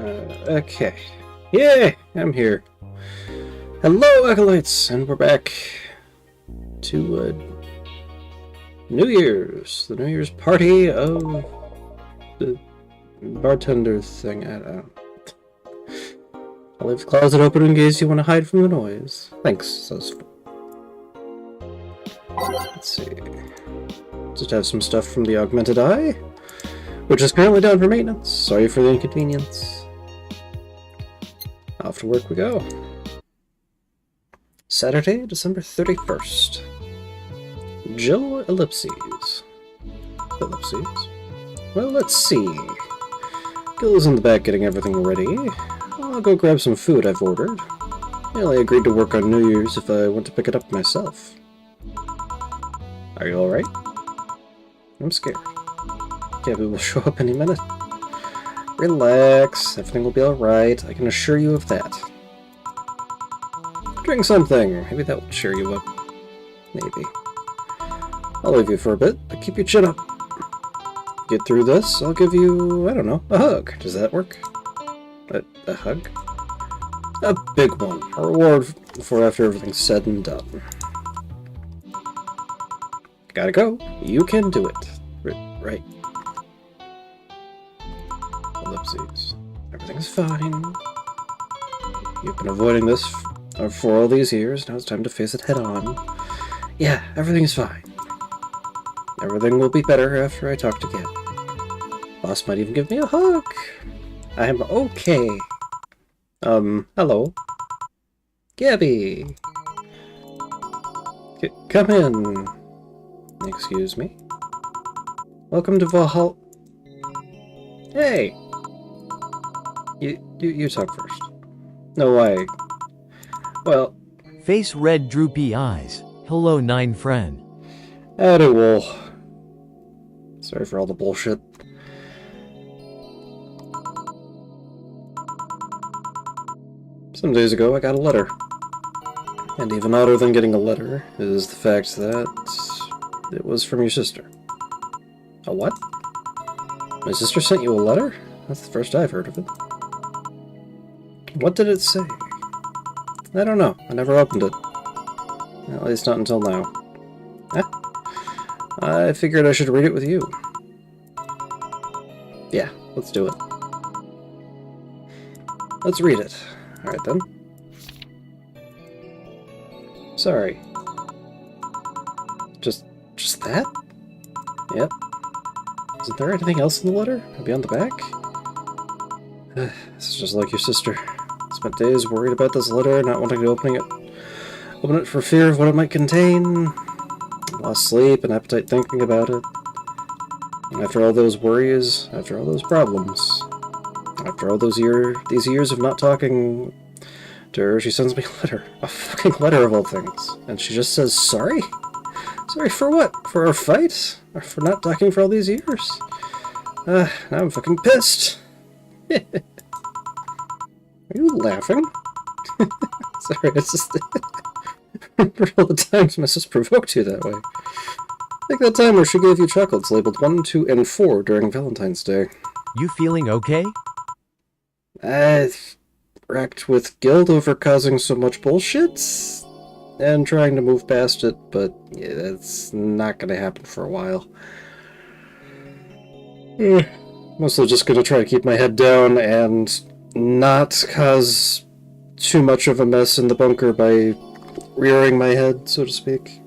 Okay. Yay! I'm here. Hello, Acolytes! And we're back to New Year's. The New Year's party of the bartender thing. I don't know. I'll leave the closet open in case you want to hide from the noise. Thanks, says. Let's see. Just have some stuff from the Augmented Eye, which is currently down for maintenance. Sorry for the inconvenience. Off to work we go. Saturday, December 31st. Jill Ellipses. Ellipses? Well, let's see. Gil's in the back getting everything ready. I'll go grab some food I've ordered. I only agreed to work on New Year's if I want to pick it up myself. Are you alright? I'm scared. Gabby will show up any minute. Relax, everything will be alright, I can assure you of that. Drink something, maybe that will cheer you up. Maybe. I'll leave you for a bit, but keep your chin up. Get through this, I'll give you, I don't know, a hug. Does that work? A hug? A big one. A reward for after everything's said and done. Gotta go. You can do it. Right. Ellipses. Everything's fine. You've been avoiding this for all these years. Now it's time to face it head on. Yeah, everything's fine. Everything will be better after I talk to Gab. Boss might even give me a hug. I'm okay. Hello. Gabby! Come in. Excuse me. Welcome to Va-11. Hey! You talk first. No, well... Face red droopy eyes. Hello 9 friend. Howdy, Wool. Sorry for all the bullshit. Some days ago I got a letter. And even odder than getting a letter is the fact that it was from your sister. A what? My sister sent you a letter? That's the first I've heard of it. What did it say? I don't know. I never opened it. At least not until now. I figured I should read it with you. Yeah, let's do it. Let's read it. Alright then. Sorry. Just that? Yep. Isn't there anything else in the letter? Maybe on the back? This is just like your sister. Spent days worried about this letter, not wanting to open it for fear of what it might contain. Lost sleep and appetite thinking about it. And after all those worries, after all those problems, after all these years of not talking to her, she sends me a letter. A fucking letter of all things. And she just says, sorry? Sorry for what? For our fight? Or for not talking for all these years? Now I'm fucking pissed. Are you laughing? Sorry, it's just... remember all the times my sis provoked you that way. Like that time where she gave you chocolates labeled 1, 2, and 4 during Valentine's Day. You feeling okay? Racked with guilt over causing so much bullshit, and trying to move past it, but yeah, that's not gonna happen for a while. Mostly just gonna try to keep my head down and not cause too much of a mess in the bunker by rearing my head, so to speak.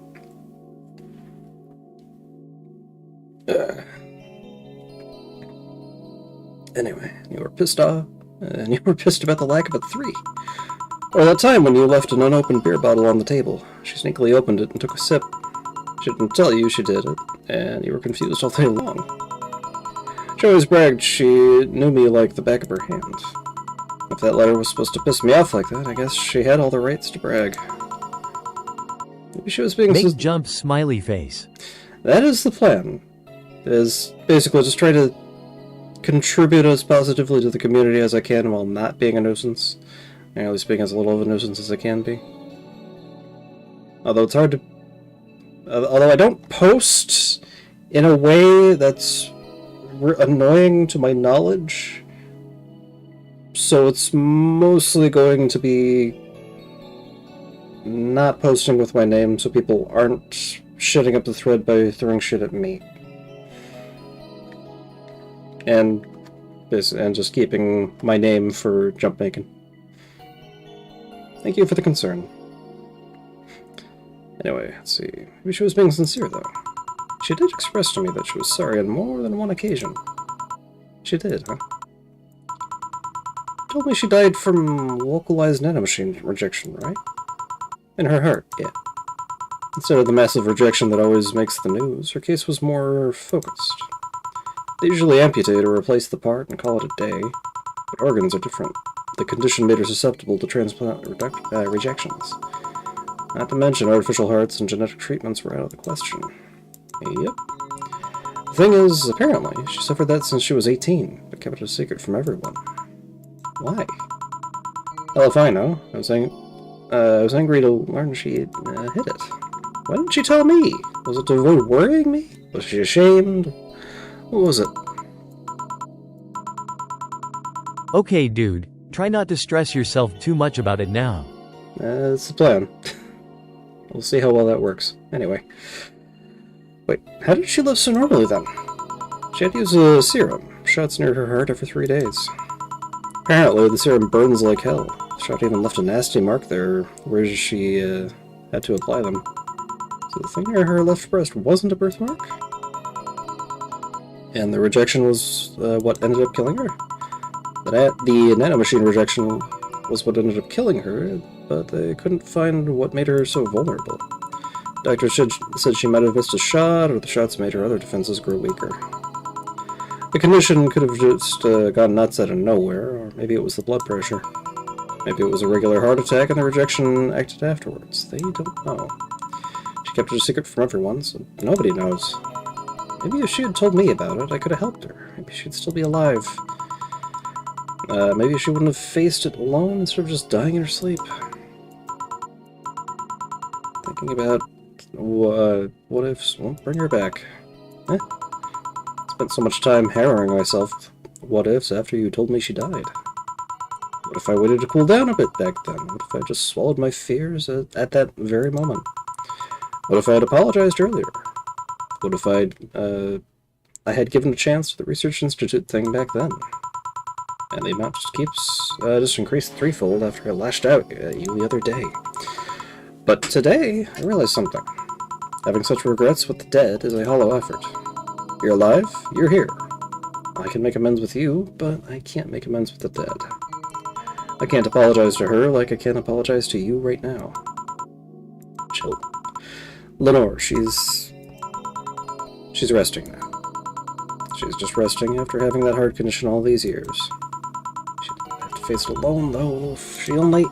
Anyway, you were pissed off, and you were pissed about the lack of a 3. Or that time when you left an unopened beer bottle on the table. She sneakily opened it and took a sip. She didn't tell you she did it, and you were confused all day long. She always bragged she knew me like the back of her hand. If that letter was supposed to piss me off like that, I guess she had all the rights to brag. Maybe she was being... Make jump smiley face. That is the plan. Is basically just try to contribute as positively to the community as I can while not being a nuisance. Or at least being as little of a nuisance as I can be. Although it's hard to... although I don't post in a way that's annoying to my knowledge, So it's mostly going to be not posting with my name so people aren't shitting up the thread by throwing shit at me. And just keeping my name for jump making. Thank you for the concern. Anyway, let's see. Maybe she was being sincere, though. She did express to me that she was sorry on more than one occasion. She did, huh? Told me she died from localized nanomachine rejection, right? In her heart, yeah. Instead of the massive rejection that always makes the news, her case was more focused. They usually amputate or replace the part and call it a day, but organs are different. The condition made her susceptible to transplant rejections. Not to mention artificial hearts and genetic treatments were out of the question. Yep. The thing is, apparently, she suffered that since she was 18, but kept it a secret from everyone. Why? Hell if I know. I was angry to learn she hid it. Why didn't she tell me? Was it to avoid worrying me? Was she ashamed? What was it? Okay, dude. Try not to stress yourself too much about it now. That's the plan. We'll see how well that works. Anyway. Wait, how did she live so normally then? She had to use a serum. Shots near her heart every 3 days. Apparently, the serum burns like hell. The shot even left a nasty mark there where she had to apply them. So the thing near her left breast wasn't a birthmark? And the rejection was what ended up killing her? The nanomachine rejection was what ended up killing her, but they couldn't find what made her so vulnerable. Doctors said she might have missed a shot, or the shots made her other defenses grow weaker. The condition could have just gone nuts out of nowhere, or maybe it was the blood pressure. Maybe it was a regular heart attack and the rejection acted afterwards. They don't know. She kept it a secret from everyone, so nobody knows. Maybe if she had told me about it, I could have helped her. Maybe she'd still be alive. Maybe she wouldn't have faced it alone instead of just dying in her sleep. Thinking about what ifs won't bring her back. Spent so much time harrowing myself with what ifs after you told me she died. What if I waited to cool down a bit back then? What if I just swallowed my fears at that very moment? What if I had apologized earlier? What if I had given a chance to the Research Institute thing back then? And the amount just increased threefold after I lashed out at you the other day. But today, I realized something. Having such regrets with the dead is a hollow effort. You're alive, you're here. I can make amends with you, but I can't make amends with the dead. I can't apologize to her like I can't apologize to you right now. Chill. Lenore, she's resting now. She's just resting after having that heart condition all these years. She didn't have to face it alone, though, if she only...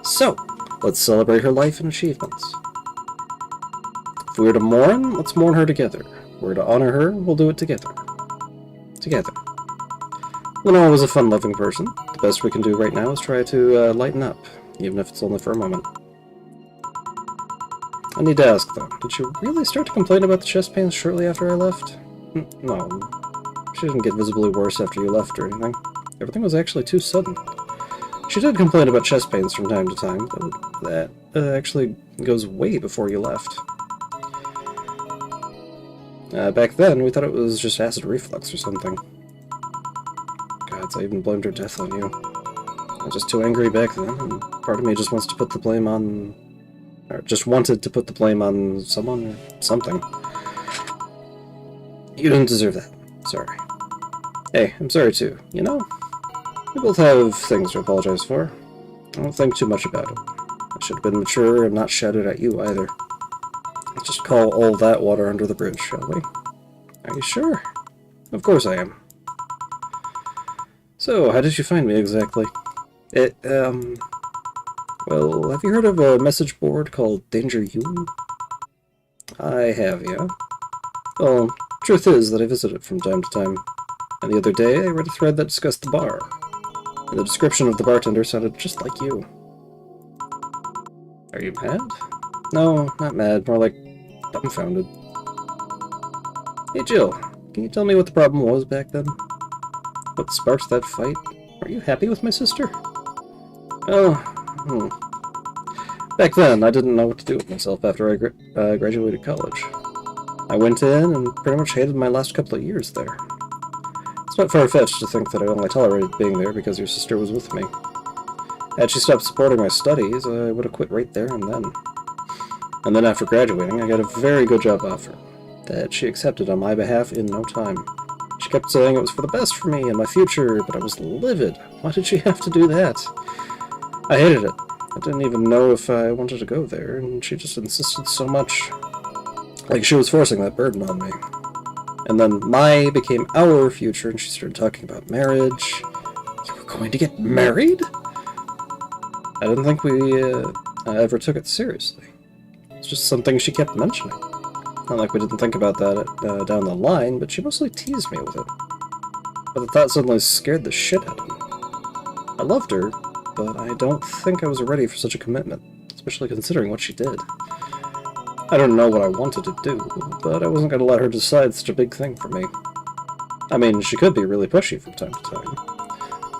So, let's celebrate her life and achievements. If we were to mourn, let's mourn her together. If we were to honor her, we'll do it together. Together. Lenore was a fun-loving person. The best we can do right now is try to lighten up, even if it's only for a moment. I need to ask, though, did she really start to complain about the chest pains shortly after I left? No. She didn't get visibly worse after you left or anything. Everything was actually too sudden. She did complain about chest pains from time to time, but that actually goes way before you left. Back then, we thought it was just acid reflux or something. Gods, I even blamed her death on you. I was just too angry back then, and part of me just wants to put the blame on... or just wanted to put the blame on someone or something. You didn't deserve that. Sorry. Hey, I'm sorry too. You know, we both have things to apologize for. I don't think too much about it. I should have been mature and not shouted at you either. Let's just call all that water under the bridge, shall we? Are you sure? Of course I am. So, how did you find me exactly? Well, have you heard of a message board called Danger U? I have, yeah. Well, truth is that I visit it from time to time. And the other day, I read a thread that discussed the bar. And the description of the bartender sounded just like you. Are you mad? No, not mad, more like dumbfounded. Hey Jill, can you tell me what the problem was back then? What sparked that fight? Are you happy with my sister? Oh, Back then, I didn't know what to do with myself after I graduated college. I went in and pretty much hated my last couple of years there. It's not far-fetched to think that I only tolerated being there because your sister was with me. Had she stopped supporting my studies, I would have quit right there and then. And then after graduating, I got a very good job offer that she accepted on my behalf in no time. She kept saying it was for the best for me and my future, but I was livid. Why did she have to do that? I hated it. I didn't even know if I wanted to go there, and she just insisted so much. Like she was forcing that burden on me. And then my became our future, and she started talking about marriage. You were going to get married? I didn't think we ever took it seriously. It's just something she kept mentioning. Not like we didn't think about that down the line, but she mostly teased me with it. But the thought suddenly scared the shit out of me. I loved her, but I don't think I was ready for such a commitment, especially considering what she did. I don't know what I wanted to do, but I wasn't going to let her decide such a big thing for me. I mean, she could be really pushy from time to time.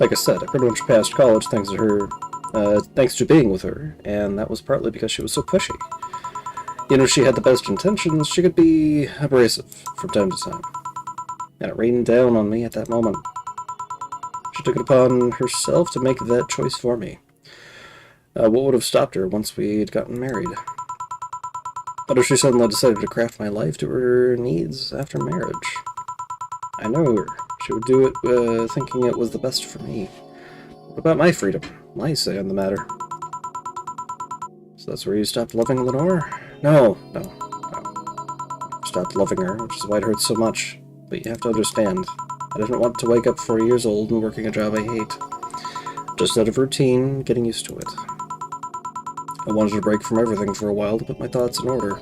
Like I said, I pretty much passed college thanks to her, thanks to being with her, and that was partly because she was so pushy. You know, she had the best intentions, she could be abrasive from time to time. And it rained down on me at that moment. She took it upon herself to make that choice for me. What would have stopped her once we'd gotten married? But if she suddenly decided to craft my life to her needs after marriage? I know her. She would do it thinking it was the best for me. What about my freedom? My say on the matter? So that's where you stopped loving Lenore? No. Stopped loving her, which is why it hurts so much. But you have to understand, I didn't want to wake up 40 years old and working a job I hate. Just out of routine, getting used to it. I wanted to break from everything for a while to put my thoughts in order.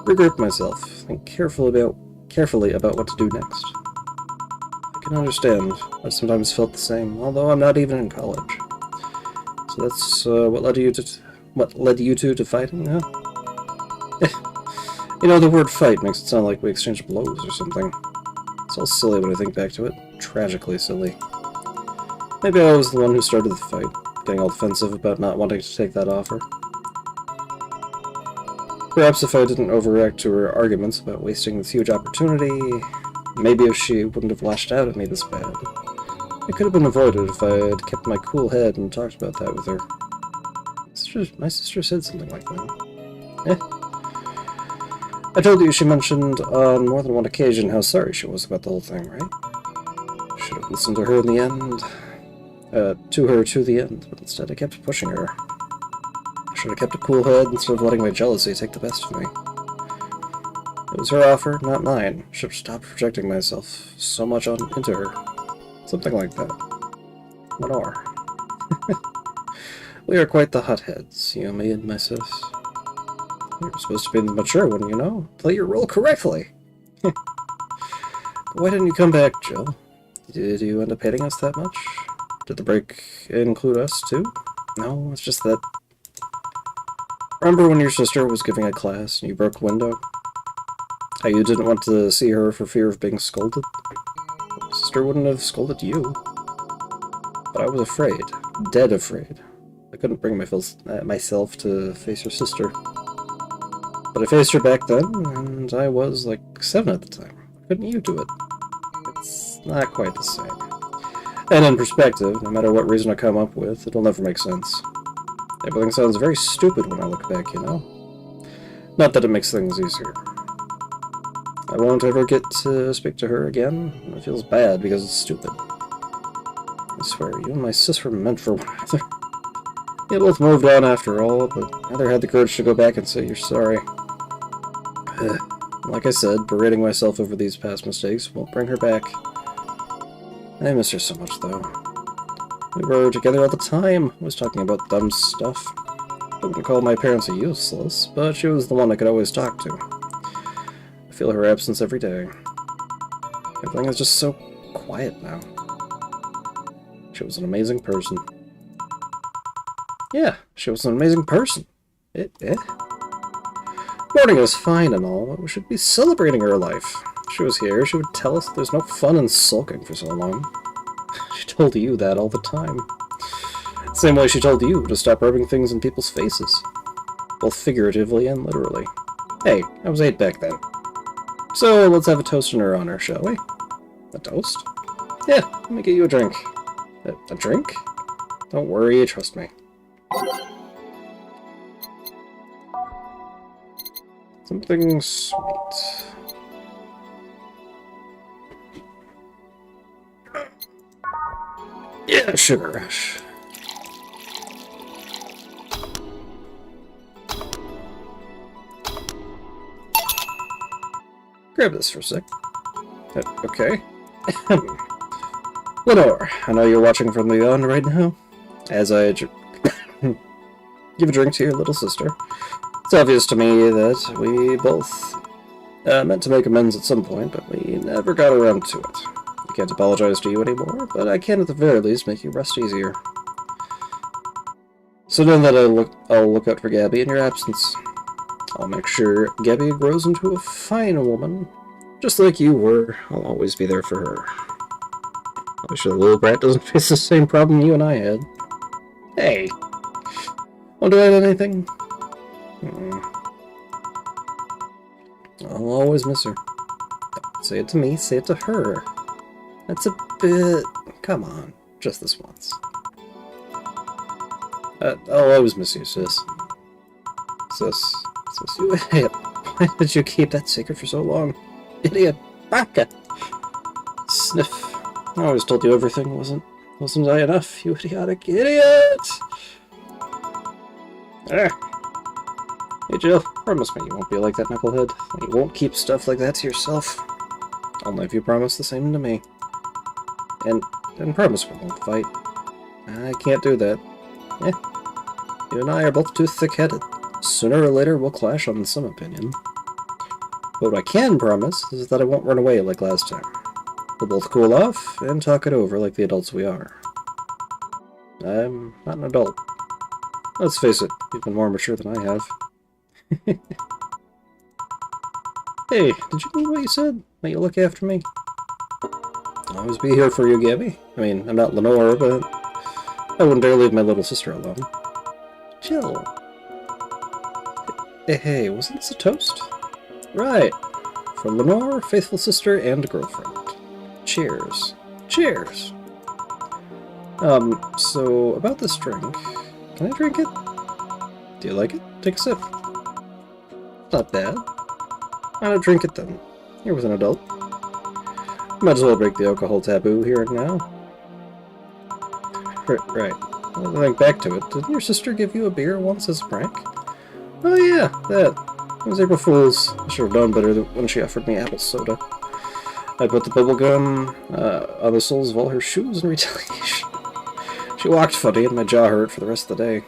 Regroup myself, think carefully about what to do next. I can understand. I sometimes felt the same, although I'm not even in college. So that's what led you two to fighting, huh? You know, the word fight makes it sound like we exchanged blows or something. It's all silly when I think back to it. Tragically silly. Maybe I was the one who started the fight, getting all defensive about not wanting to take that offer. Perhaps if I didn't overreact to her arguments about wasting this huge opportunity, maybe if she wouldn't have lashed out at me this bad. It could have been avoided if I had kept my cool head and talked about that with her. My sister said something like that. I told you she mentioned on more than one occasion how sorry she was about the whole thing, right? Should have listened to her in the end. To the end, but instead I kept pushing her. I should have kept a cool head instead of letting my jealousy take the best of me. It was her offer, not mine. I should have stopped projecting myself so much into her. Something like that. Lenore. We are quite the hotheads, you, me, and my sis. You're supposed to be the mature one, you know? Play your role correctly! Why didn't you come back, Jill? Did you end up hating us that much? Did the break include us, too? No, it's just that... Remember when your sister was giving a class and you broke a window? How you didn't want to see her for fear of being scolded? Sister wouldn't have scolded you. But I was afraid. Dead afraid. I couldn't bring myself to face your sister. But I faced her back then, and I was like 7 at the time. Couldn't you do it? It's not quite the same. And in perspective, no matter what reason I come up with, it'll never make sense. Everything sounds very stupid when I look back, you know? Not that it makes things easier. I won't ever get to speak to her again, and it feels bad because it's stupid. I swear, you and my sis were meant for one another. You both moved on after all, but neither had the courage to go back and say you're sorry. Like I said, berating myself over these past mistakes won't bring her back. I miss her so much, though. We were together all the time. I was talking about dumb stuff. I wouldn't call my parents useless, but she was the one I could always talk to. I feel her absence every day. Everything is just so quiet now. She was an amazing person. Yeah, she was an amazing person. Mourning is fine and all, but we should be celebrating her life. If she was here, she would tell us there's no fun in sulking for so long. She told you that all the time. Same way she told you to stop rubbing things in people's faces. Both figuratively and literally. Hey, I was 8 back then. So, let's have a toast in her honor, shall we? A toast? Yeah, let me get you a drink. A drink? Don't worry, trust me. Something sweet. Yeah, sugar rush. Grab this for a sec. Okay. Lenore, I know you're watching from beyond right now. As I give a drink to your little sister. It's obvious to me that we both meant to make amends at some point, but we never got around to it. I can't apologize to you anymore, but I can at the very least make you rest easier. So know that I'll look out for Gabby in your absence. I'll make sure Gabby grows into a fine woman. Just like you were, I'll always be there for her. I wish the little brat doesn't face the same problem you and I had. Hey! Want to add anything? I'll always miss her. Don't say it to me, say it to her. That's a bit... Come on, just this once. I'll always miss you, sis. Sis, you idiot. Why did you keep that secret for so long? Idiot. Baka! Sniff. I always told you everything, wasn't I enough, you idiotic idiot? Hey Jill, promise me you won't be like that knucklehead. You won't keep stuff like that to yourself. Only if you promise the same to me. And promise we won't fight. I can't do that. You and I are both too thick-headed. Sooner or later we'll clash on some opinion. But what I can promise is that I won't run away like last time. We'll both cool off and talk it over like the adults we are. I'm not an adult. Let's face it, you've been more mature than I have. Hey, did you mean what you said? That you look after me? I'll always be here for you, Gabby. I mean, I'm not Lenore, but I wouldn't dare leave my little sister alone. Jill. Hey, wasn't this a toast? Right. For Lenore, faithful sister, and girlfriend. Cheers. Cheers! So, about this drink. Can I drink it? Do you like it? Take a sip. Not bad. Why not drink it then? You're with an adult. Might as well break the alcohol taboo here and now. Right. Well, think back to it. Didn't your sister give you a beer once as a prank? Oh yeah, that. It was April Fool's. I should have known better when she offered me apple soda. I put the bubblegum on the soles of all her shoes in retaliation. She walked funny and my jaw hurt for the rest of the day.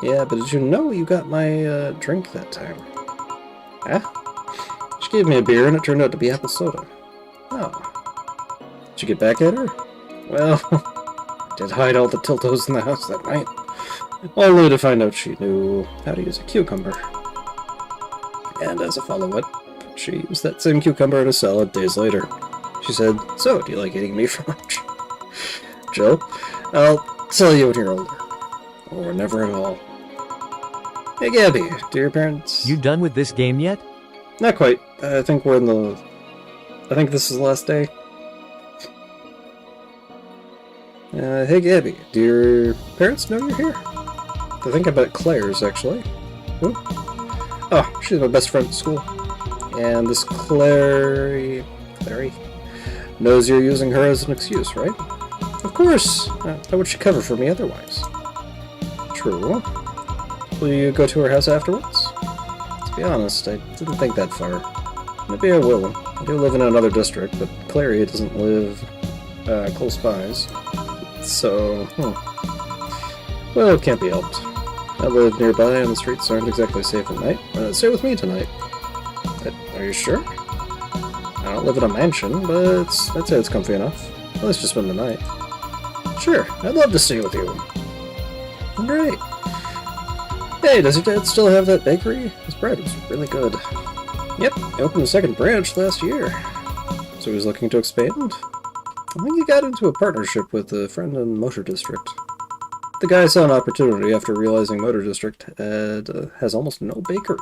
Yeah, but did you know you got my drink that time? Huh? She gave me a beer and it turned out to be apple soda. Oh. Did you get back at her? Well, I did hide all the tiltos in the house that night. Only to find out she knew how to use a cucumber. And as a follow-up, she used that same cucumber in a salad days later. She said, "So, do you like eating meat for lunch?" Jill, I'll tell you when you're older. Or never at all. Hey Gabby, do your parents... You done with this game yet? Not quite. I think we're in the... I think this is the last day. Hey Gabby, do your parents know you're here? I think I'm at Claire's, actually. Who? Oh, she's my best friend at school. And this Clary knows you're using her as an excuse, right? Of course! How would she cover for me otherwise? True. Will you go to her house afterwards? To be honest, I didn't think that far. Maybe I will. I do live in another district, but Clary doesn't live close by. So, well, it can't be helped. I live nearby and the streets aren't exactly safe at night. Stay with me tonight. Are you sure? I don't live in a mansion, but I'd say it's comfy enough. At least just spend the night. Sure, I'd love to stay with you. Great. Hey, does your dad still have that bakery? His bread was really good. Yep, he opened a second branch last year. So he's looking to expand? I think he got into a partnership with a friend in Motor District. The guy saw an opportunity after realizing Motor District has almost no bakeries.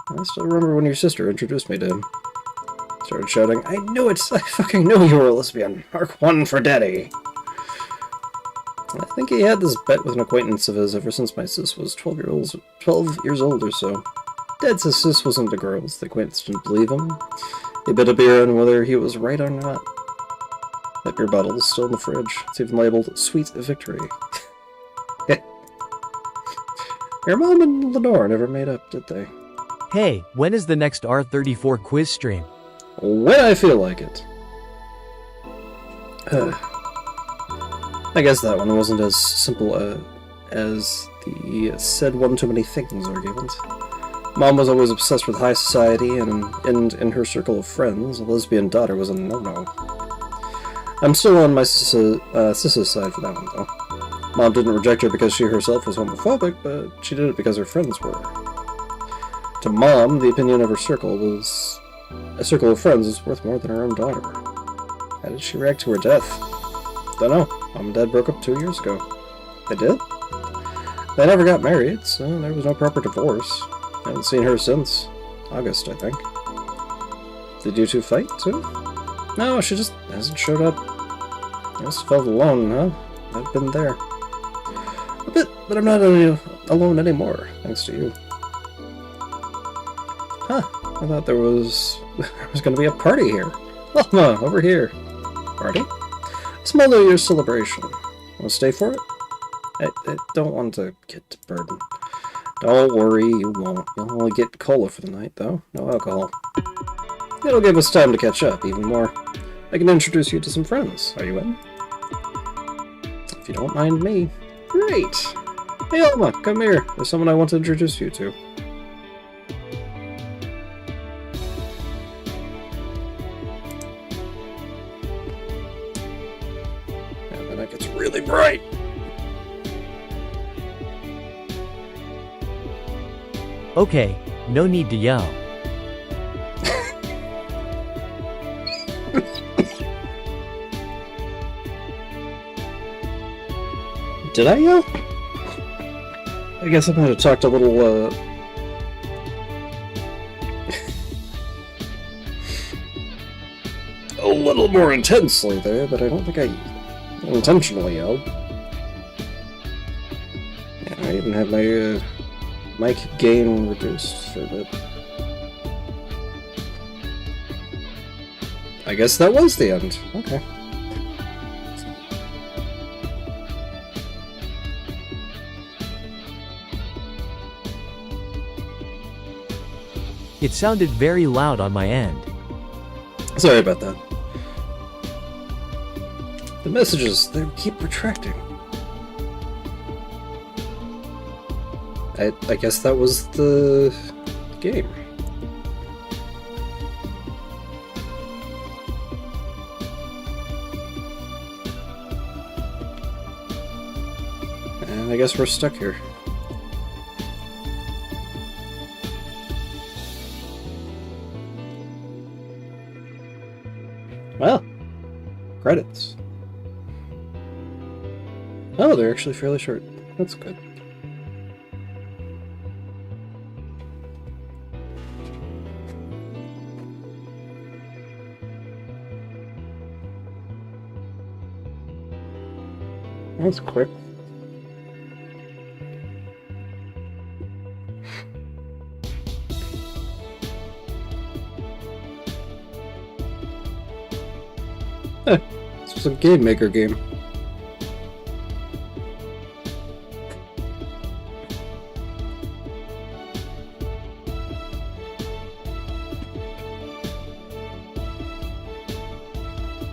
I still remember when your sister introduced me to him. Started shouting, "I knew it! I fucking knew you were a lesbian! Mark 1 for daddy!" I think he had this bet with an acquaintance of his ever since my sis was 12 years old or so. Dad says sis was into girls. The acquaintance didn't believe him. He bet a beer on whether he was right or not. That beer bottle is still in the fridge. It's even labeled Sweet Victory. Your mom and Lenore never made up, did they? Hey, when is the next R34 quiz stream? When I feel like it. I guess that one wasn't as simple as the said one too many things argument. Mom was always obsessed with high society, and in her circle of friends, a lesbian daughter was a no-no. I'm still on my sis's side for that one, though. Mom didn't reject her because she herself was homophobic, but she did it because her friends were. To Mom, the opinion of her circle was... a circle of friends was worth more than her own daughter. How did she react to her death? Dunno. Mom and Dad broke up 2 years ago. They did? They never got married, so there was no proper divorce. I haven't seen her since. August, I think. Did you two fight, too? No, she just hasn't showed up. I just felt alone, huh? I've been there. A bit, but I'm not alone anymore, thanks to you. Huh. I thought there was going to be a party here. Welcome, over here. Party? A small New Year's celebration. Want to stay for it? I don't want to get to burden. Don't worry, you won't. You'll only get cola for the night, though. No alcohol. It'll give us time to catch up, even more. I can introduce you to some friends. Are you in? If you don't mind me. Great! Hey, Alma, come here. There's someone I want to introduce you to. And then it gets really bright. Okay, no need to yell. Did I yell? I guess I might have talked a little, a little more intensely there, but I don't think I intentionally yelled. Yeah, I even had my, mic gain reduced for a bit. I guess that was the end. Okay. It sounded very loud on my end. Sorry about that. The messages, they keep retracting. I guess that was the game. And I guess we're stuck here. Well, credits. Oh, they're actually fairly short. That's good. That's quick. This was a Game Maker game.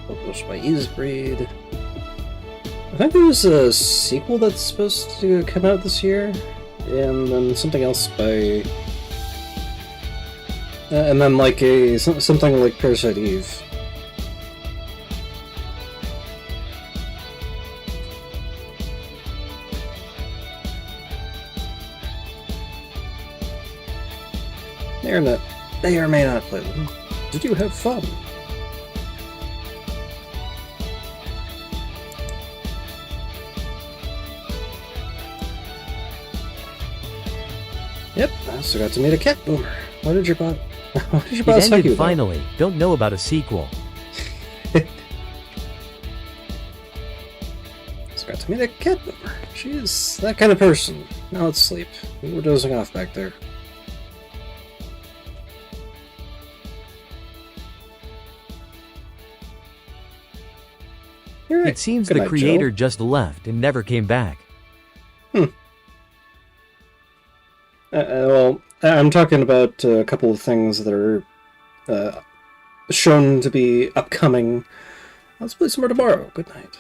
Published by Easebreed. I think there's a sequel that's supposed to come out this year, and then something else by... and then like something like Parasite Eve. May or may not play them. Did you have fun? Yep, I also got to meet a cat boomer. What did your boss It suck you ended about? finally. Don't know about a sequel. Also got to meet a cat boomer. She's that kind of person. Now let's sleep. We were dozing off back there. You're right. It seems Good the night, creator Joe. just left and never came back. Well, I'm talking about a couple of things that are shown to be upcoming. Let's play some more tomorrow. Good night.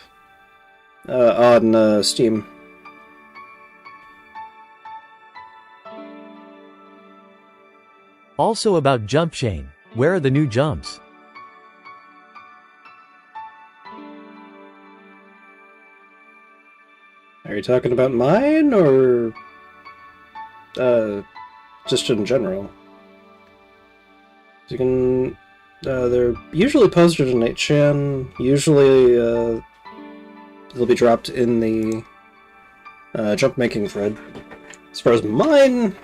On Steam. Also about Jump Chain. Where are the new jumps? Are you talking about mine, or just in general? You can, they're usually posted in 8chan. Usually, they'll be dropped in the jump making thread. As far as mine,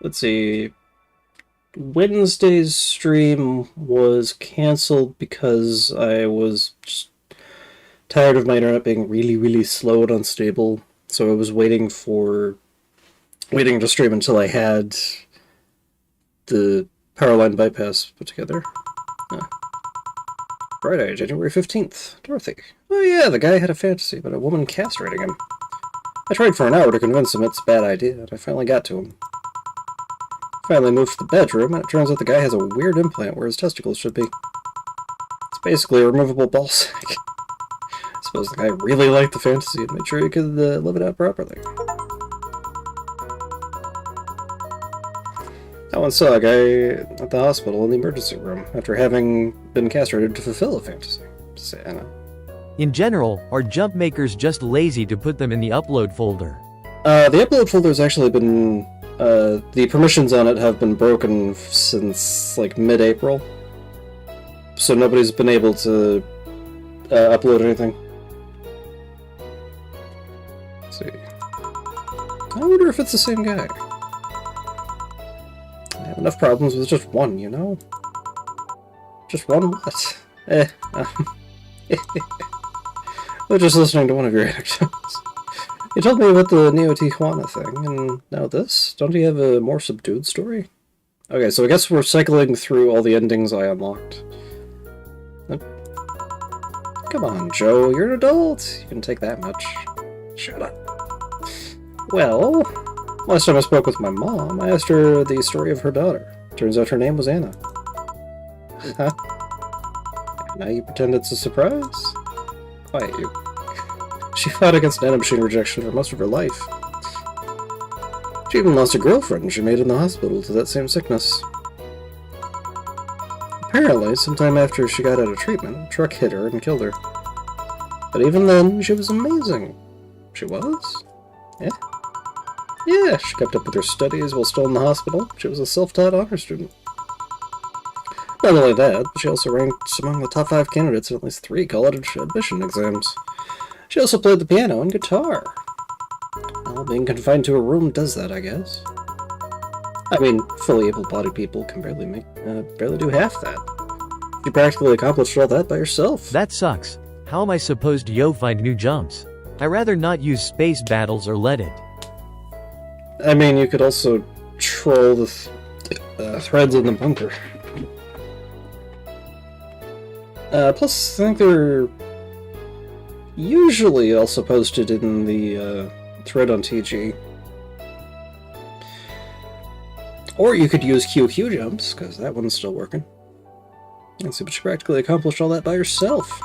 let's see. Wednesday's stream was cancelled because I was just tired of my internet being really, really slow and unstable. So I was waiting to stream until I had the power line bypass put together. Friday, January 15th. Dorothy. Oh yeah, the guy had a fantasy about a woman castrating him. I tried for an hour to convince him it's a bad idea, and I finally got to him. Finally moved to the bedroom, and it turns out the guy has a weird implant where his testicles should be. It's basically a removable ball sack. I suppose the guy really liked the fantasy and made sure he could live it out properly. I once saw a guy at the hospital in the emergency room after having been castrated to fulfill a fantasy. Say, I know. In general, are jump makers just lazy to put them in the upload folder? The upload folder has actually been... the permissions on it have been broken since, like, mid-April. So nobody's been able to upload anything. Let's see. I wonder if it's the same guy. I have enough problems with just one, you know? Just one what? We're just listening to one of your anecdotes. You told me about the Neo Tijuana thing, and now this? Don't you have a more subdued story? Okay, so I guess we're cycling through all the endings I unlocked. Come on, Joe, you're an adult. You can take that much. Shut up. Well, last time I spoke with my mom, I asked her the story of her daughter. Turns out her name was Anna. Huh? Now you pretend it's a surprise? Quiet you. She fought against nanomachine rejection for most of her life. She even lost a girlfriend she made in the hospital to that same sickness. Apparently, sometime after she got out of treatment, a truck hit her and killed her. But even then, she was amazing. She was? Yeah? Yeah, she kept up with her studies while still in the hospital. She was a self-taught honor student. Not only that, but she also ranked among the top 5 candidates in at least 3 college admission exams. She also played the piano and guitar. Well, being confined to a room does that, I guess. I mean, fully able-bodied people can barely do half that. You practically accomplished all that by yourself. That sucks. How am I supposed to find new jumps? I'd rather not use space battles or let it. I mean, you could also troll the threads in the bunker. Plus, I think they're usually also posted in the thread on TG. Or you could use QQ jumps, because that one's still working. And see, but she practically accomplished all that by herself.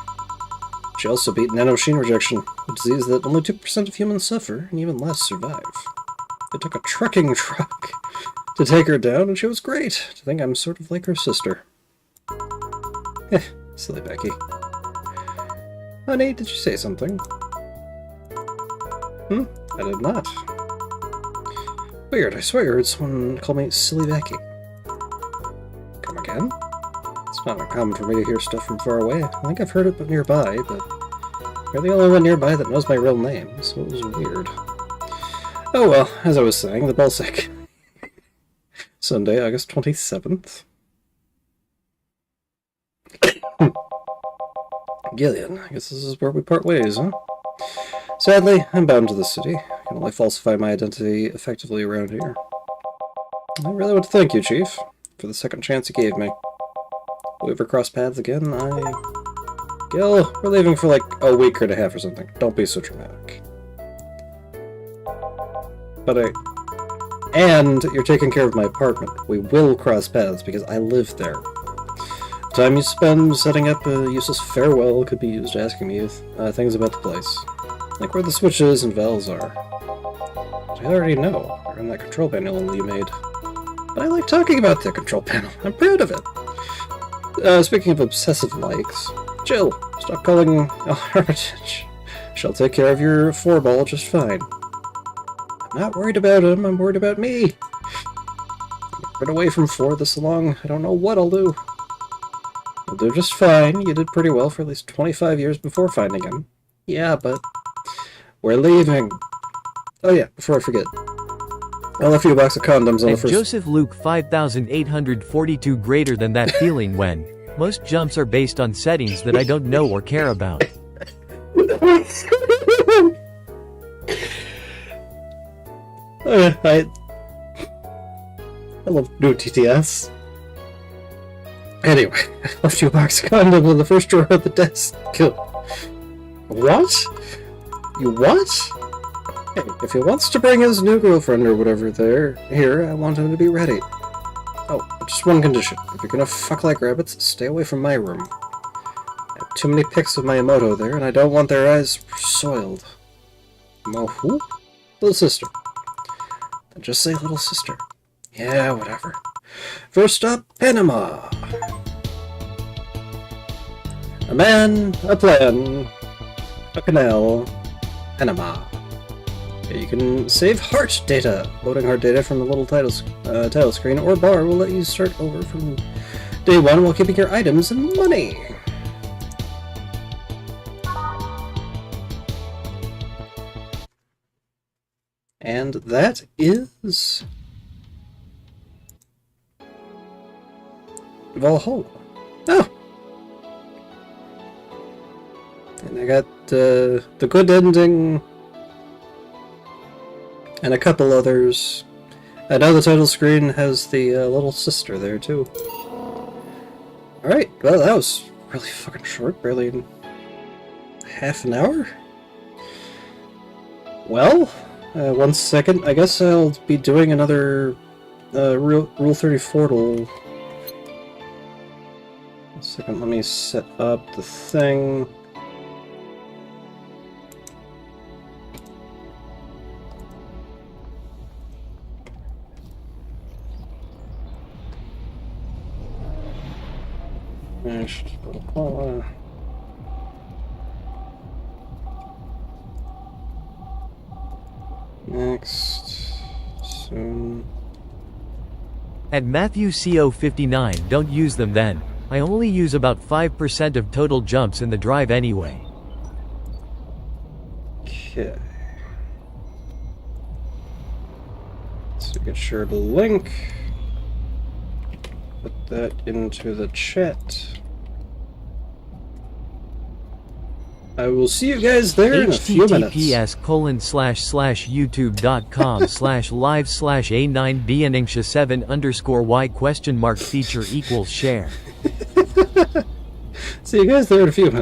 She also beat nanomachine rejection, a disease that only 2% of humans suffer, and even less survive. It took a trucking truck to take her down, and she was great. To think I'm sort of like her sister. Silly Becky. Honey, did you say something? I did not. Weird, I swear I heard someone call me Silly Becky. Come again? It's not uncommon for me to hear stuff from far away. I think I've heard it nearby, but you're the only one nearby that knows my real name, so it was weird. Oh well, as I was saying, the Balsic. Sunday, August 27th. Gillian, I guess this is where we part ways, huh? Sadly, I'm bound to the city. I can only falsify my identity effectively around here. I really want to thank you, Chief, for the second chance you gave me. If we ever cross paths again, Gil, we're leaving for like a week and a half or something. Don't be so dramatic. But and you're taking care of my apartment. We will cross paths because I live there. Time you spend setting up a useless farewell could be used asking me things about the place. Like where the switches and valves are. Which I already know. They're in that control panel you made. But I like talking about the control panel. I'm proud of it. Speaking of obsessive likes, Jill, stop calling Hermitage. She'll take care of your 4-ball just fine. I'm not worried about him, I'm worried about me. I've been away from 4 this long, I don't know what I'll do. You'll do just fine, you did pretty well for at least 25 years before finding him. Yeah, but we're leaving. Oh yeah, before I forget. I left you a box of condoms on the first... Joseph Luke 5842 greater than that feeling when most jumps are based on settings that I don't know or care about. I love new TTS. Anyway, I left you a box of condoms on the first drawer of the desk. What? You what? Hey, if he wants to bring his new girlfriend or whatever here, I want him to be ready. Oh, just one condition. If you're gonna fuck like rabbits, stay away from my room. I have too many pics of my Emoto there, and I don't want their eyes soiled. Who? Little sister. Then just say little sister. Yeah, whatever. First stop, Panama. A man, a plan, a canal, Panama. You can save heart data. Loading heart data from the little title screen or bar will let you start over from day 1 while keeping your items and money. And that is Valhalla. Oh! And I got the good ending and a couple others. I know the title screen has the little sister there too. Alright, well that was really fucking short, barely half an hour? Well, 1 second, I guess I'll be doing another Rule 34 to... 1 second, let me set up the thing. Next. Soon. At Matthew CO59, don't use them then. I only use about 5% of total jumps in the drive anyway. Okay. So get sure to link. Put that into the chat. I will see you guys there in a few minutes. https://youtube.com/live/a9bnanxia7_y?share. See you guys there in a few minutes.